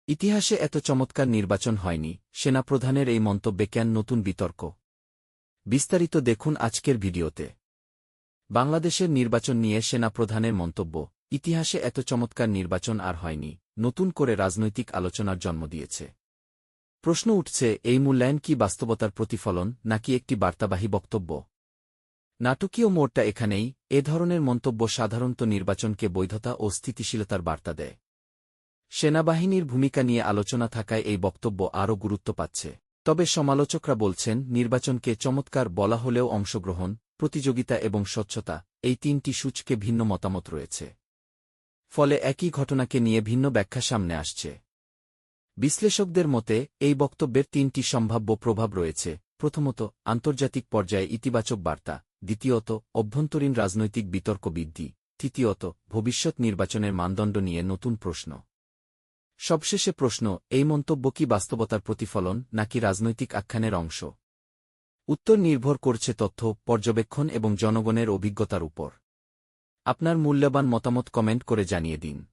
ইতিহাসে এত চমৎকার নির্বাচন হয়নি, সেনাপ্রধানের এই মন্তব্যে কেন নতুন বিতর্ক? বিস্তারিত দেখুন আজকের ভিডিওতে। বাংলাদেশের নির্বাচন নিয়ে সেনাপ্রধানের মন্তব্য, ইতিহাসে এত চমৎকার নির্বাচন আর হয়নি, নতুন করে রাজনৈতিক আলোচনার জন্ম দিয়েছে। প্রশ্ন উঠছে, এই মূল্যায়ন কি বাস্তবতার প্রতিফলন নাকি একটি বার্তাবাহী বক্তব্য? নাটকীয় মোড়টা এখানেই। এ ধরনের মন্তব্য সাধারণত নির্বাচনকে বৈধতা ও স্থিতিশীলতার বার্তা দেয়। সেনাবাহিনীর ভূমিকা নিয়ে আলোচনা থাকায় এই বক্তব্য আরও গুরুত্ব পাচ্ছে। তবে সমালোচকরা বলছেন, নির্বাচনকে চমৎকার বলা হলেও অংশগ্রহণ, প্রতিযোগিতা এবং স্বচ্ছতা, এই তিনটি সূচকে ভিন্ন মতামত রয়েছে। ফলে একই ঘটনাকে নিয়ে ভিন্ন ব্যাখ্যা সামনে আসছে। বিশ্লেষকদের মতে, এই বক্তব্যের তিনটি সম্ভাব্য প্রভাব রয়েছে। প্রথমত, আন্তর্জাতিক পর্যায়ে ইতিবাচক বার্তা। দ্বিতীয়ত, অভ্যন্তরীণ রাজনৈতিক বিতর্ক বৃদ্ধি। তৃতীয়ত, ভবিষ্যৎ নির্বাচনের মানদণ্ড নিয়ে নতুন প্রশ্ন। সবশেষে প্রশ্ন, এই মন্তব্য কি বাস্তবতার প্রতিফলন নাকি রাজনৈতিক আখ্যানের অংশ? উত্তর নির্ভর করছে তথ্য, পর্যবেক্ষণ এবং জনগণের অভিজ্ঞতার উপর। আপনার মূল্যবান মতামত কমেন্ট করে জানিয়ে দিন।